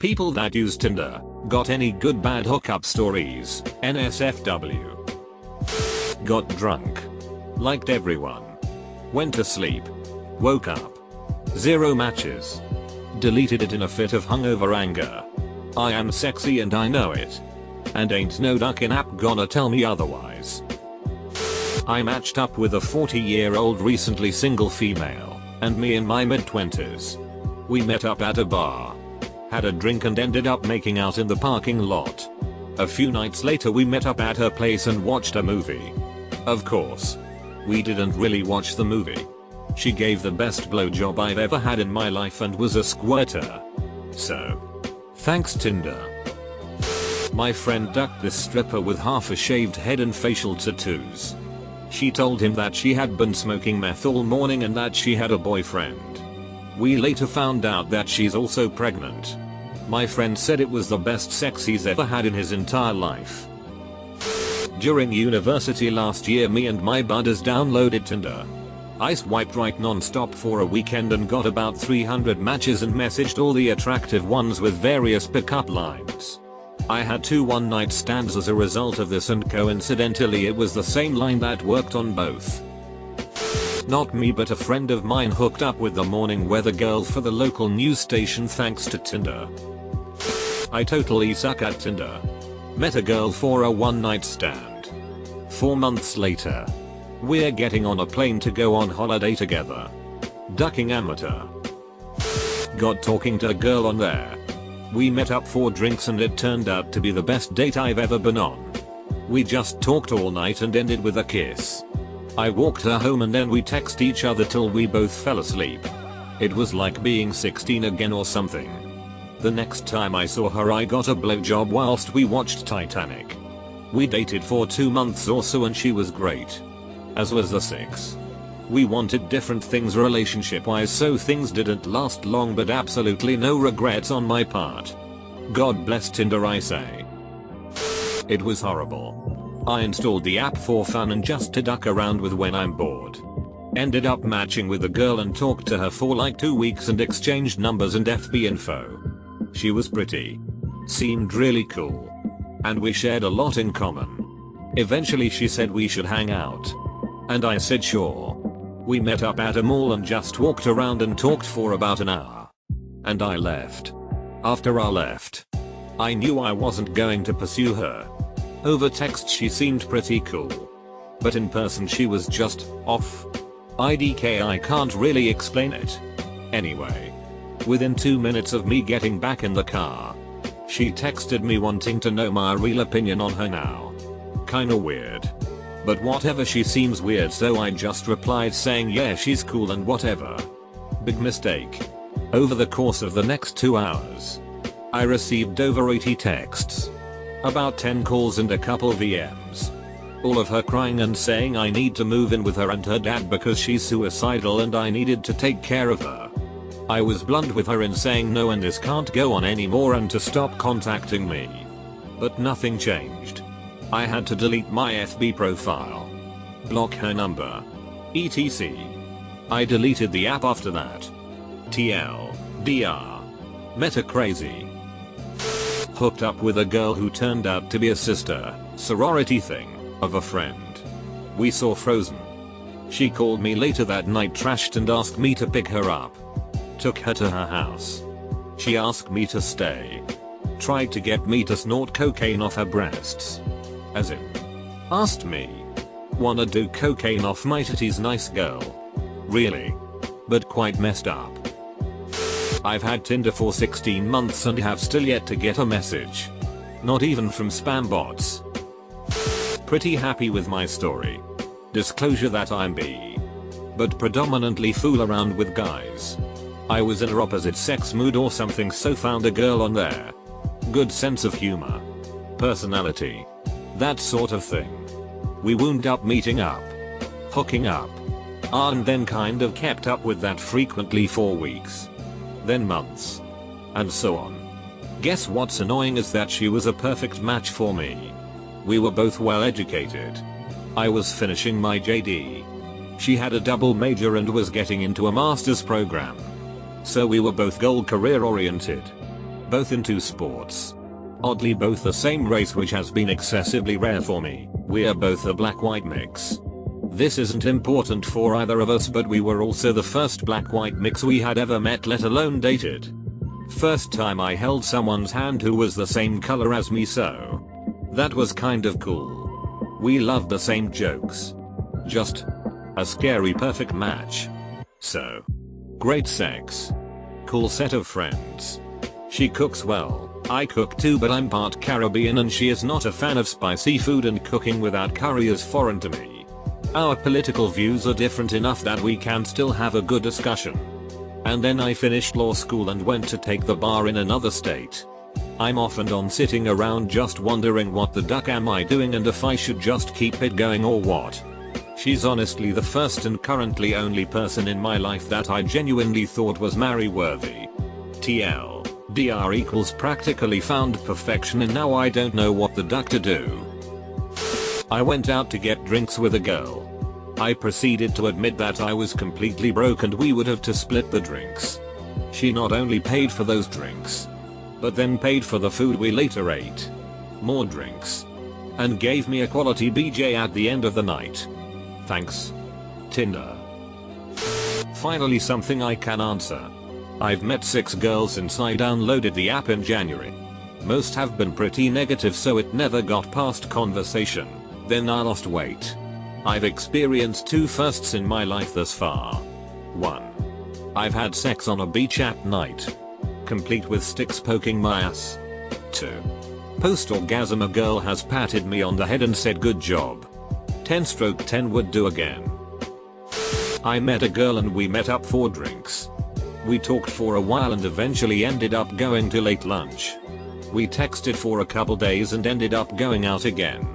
People that use Tinder, got any good bad hookup stories? NSFW. Got drunk. Liked everyone. Went to sleep. Woke up. 0 matches. Deleted it in a fit of hungover anger. I am sexy and I know it. And ain't no duckin' app gonna tell me otherwise. I matched up with a 40-year-old recently single female, and me in my mid-20s. We met up at a bar. Had a drink and ended up making out in the parking lot. A few nights later we met up at her place and watched a movie. Of course. We didn't really watch the movie. She gave the best blowjob I've ever had in my life and was a squirter. So, thanks Tinder. My friend ducked this stripper with half a shaved head and facial tattoos. She told him that she had been smoking meth all morning and that she had a boyfriend. We later found out that she's also pregnant. My friend said it was the best sex he's ever had in his entire life. During university last year, me and my buddies downloaded Tinder. I swiped right non-stop for a weekend and got about 300 matches and messaged all the attractive ones with various pickup lines. I had 2 one-night stands as a result of this, and coincidentally it was the same line that worked on both. Not me, but a friend of mine hooked up with the morning weather girl for the local news station thanks to Tinder. I totally suck at Tinder. Met a girl for a one-night stand. 4 months later, we're getting on a plane to go on holiday together. Ducking amateur. Got talking to a girl on there. We met up for drinks and it turned out to be the best date I've ever been on. We just talked all night and ended with a kiss. I walked her home and then we texted each other till we both fell asleep. It was like being 16 again or something. The next time I saw her I got a blowjob whilst we watched Titanic. We dated for 2 months or so and she was great. As was the sex. We wanted different things relationship wise, so things didn't last long, but absolutely no regrets on my part. God bless Tinder, I say. It was horrible. I installed the app for fun and just to duck around with when I'm bored. Ended up matching with a girl and talked to her for like 2 weeks and exchanged numbers and FB info. She was pretty. Seemed really cool. And we shared a lot in common. Eventually she said we should hang out. And I said sure. We met up at a mall and just walked around and talked for about an hour. And I left. After I left, I knew I wasn't going to pursue her. Over text she seemed pretty cool. But in person she was just off. IDK, I can't really explain it. Anyway. Within 2 minutes of me getting back in the car, she texted me wanting to know my real opinion on her now. Kinda weird. But whatever, she seems weird, so I just replied saying yeah, she's cool and whatever. Big mistake. Over the course of the next 2 hours, I received over 80 texts. About 10 calls and a couple VMs. All of her crying and saying I need to move in with her and her dad because she's suicidal and I needed to take care of her. I was blunt with her in saying no and this can't go on anymore and to stop contacting me. But nothing changed. I had to delete my FB profile. Block her number. etc. I deleted the app after that. TLDR. Meta crazy. Hooked up with a girl who turned out to be a sister, sorority thing, of a friend. We saw Frozen. She called me later that night trashed and asked me to pick her up. Took her to her house. She asked me to stay. Tried to get me to snort cocaine off her breasts. As in, asked me, wanna do cocaine off my titties, nice girl. Really? But quite messed up. I've had Tinder for 16 months and have still yet to get a message. Not even from spam bots. Pretty happy with my story. Disclosure that I'm bi, but predominantly fool around with guys. I was in an opposite sex mood or something, so found a girl on there. Good sense of humor. Personality. That sort of thing. We wound up meeting up. Hooking up. And then kind of kept up with that frequently for weeks. Then months. And so on. Guess what's annoying is that she was a perfect match for me. We were both well educated. I was finishing my JD. She had a double major and was getting into a master's program. So we were both goal career oriented. both into sports. Oddly both the same race, which has been excessively rare for me. We're both a black-white mix. This isn't important for either of us, but we were also the first black-white mix we had ever met, let alone dated. First time I held someone's hand who was the same color as me, so that was kind of cool. We loved the same jokes. Just a scary perfect match. So great sex. Cool set of friends. She cooks well. I cook too, but I'm part Caribbean and she is not a fan of spicy food, and cooking without curry is foreign to me. Our political views are different enough that we can still have a good discussion. And then I finished law school and went to take the bar in another state. I'm off and on sitting around just wondering what the duck am I doing and if I should just keep it going or what. She's honestly the first and currently only person in my life that I genuinely thought was marry worthy. TLDR equals practically found perfection, and now I don't know what the duck to do. I went out to get drinks with a girl. I proceeded to admit that I was completely broke and we would have to split the drinks. She not only paid for those drinks, but then paid for the food we later ate, more drinks, and gave me a quality BJ at the end of the night. Thanks. Tinder. Finally something I can answer. I've met 6 girls since I downloaded the app in January. Most have been pretty negative, so it never got past conversation. Then I lost weight. I've experienced 2 firsts in my life thus far. 1. I've had sex on a beach at night, complete with sticks poking my ass. 2. Post-orgasm, a girl has patted me on the head and said good job. 10/10 would do again. I met a girl and we met up for drinks. We talked for a while and eventually ended up going to late lunch. We texted for a couple days and ended up going out again.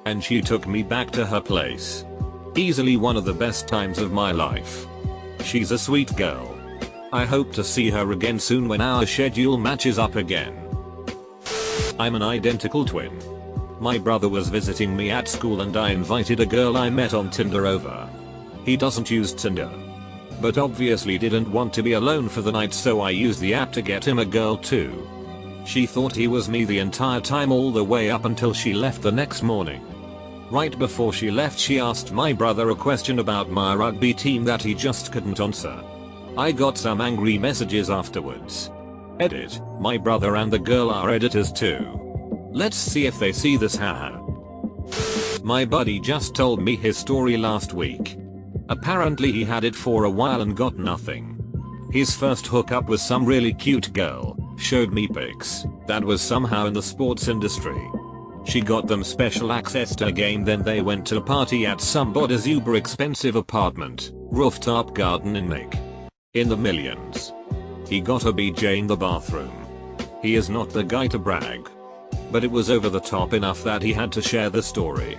And she took me back to her place. Easily one of the best times of my life. She's a sweet girl. I hope to see her again soon when our schedule matches up again. I'm an identical twin. My brother was visiting me at school and I invited a girl I met on Tinder over. He doesn't use Tinder, but obviously didn't want to be alone for the night, so I used the app to get him a girl too. She thought he was me the entire time, all the way up until she left the next morning. Right before she left, she asked my brother a question about my rugby team that he just couldn't answer. I got some angry messages afterwards. Edit, my brother and the girl are editors too. Let's see if they see this, haha. My buddy just told me his story last week. Apparently he had it for a while and got nothing. His first hookup was some really cute girl, showed me pics, that was somehow in the sports industry. She got them special access to a game, then they went to a party at somebody's uber expensive apartment, rooftop garden in Mick. In the millions. He got a BJ in the bathroom. He is not the guy to brag, but it was over the top enough that he had to share the story.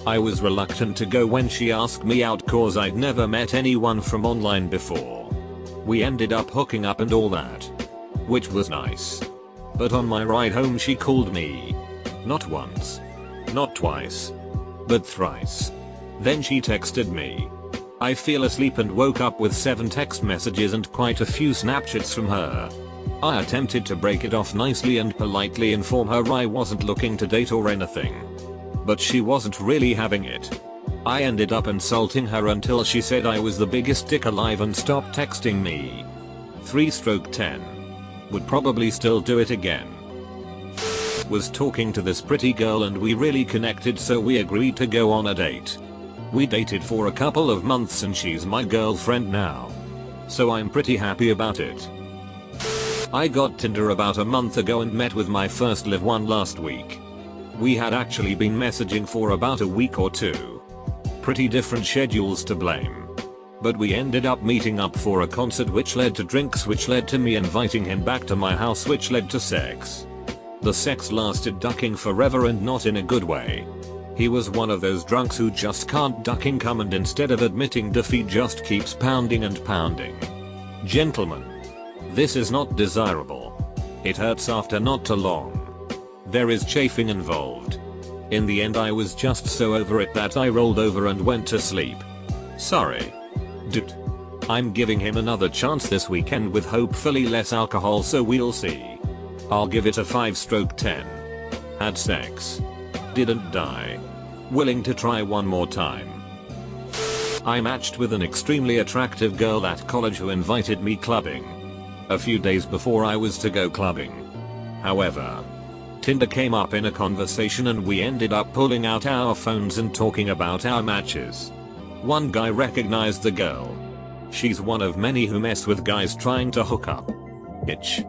I was reluctant to go when she asked me out cause I'd never met anyone from online before. We ended up hooking up and all that, which was nice. But on my ride home she called me. Not once, not twice, but thrice. Then she texted me. I fell asleep and woke up with 7 text messages and quite a few Snapchats from her. I attempted to break it off nicely and politely inform her I wasn't looking to date or anything. But she wasn't really having it. I ended up insulting her until she said I was the biggest dick alive and stopped texting me. 3/10. Would probably still do it again. Was talking to this pretty girl and we really connected, so we agreed to go on a date. We dated for a couple of months and she's my girlfriend now. So I'm pretty happy about it. I got Tinder about a month ago and met with my first live one last week. We had actually been messaging for about a week or 2. Pretty different schedules to blame. But we ended up meeting up for a concert, which led to drinks, which led to me inviting him back to my house, which led to sex. The sex lasted ducking forever and not in a good way. He was one of those drunks who just can't ducking come, and instead of admitting defeat just keeps pounding and pounding. Gentlemen, this is not desirable. It hurts after not too long. There is chafing involved. In the end I was just so over it that I rolled over and went to sleep. Sorry. Dude. I'm giving him another chance this weekend with hopefully less alcohol, so we'll see. I'll give it a 5/10. Had sex. Didn't die. Willing to try one more time. I matched with an extremely attractive girl at college who invited me clubbing. A few days before I was to go clubbing. However, Tinder came up in a conversation and we ended up pulling out our phones and talking about our matches. One guy recognized the girl. She's one of many who mess with guys trying to hook up. Itch.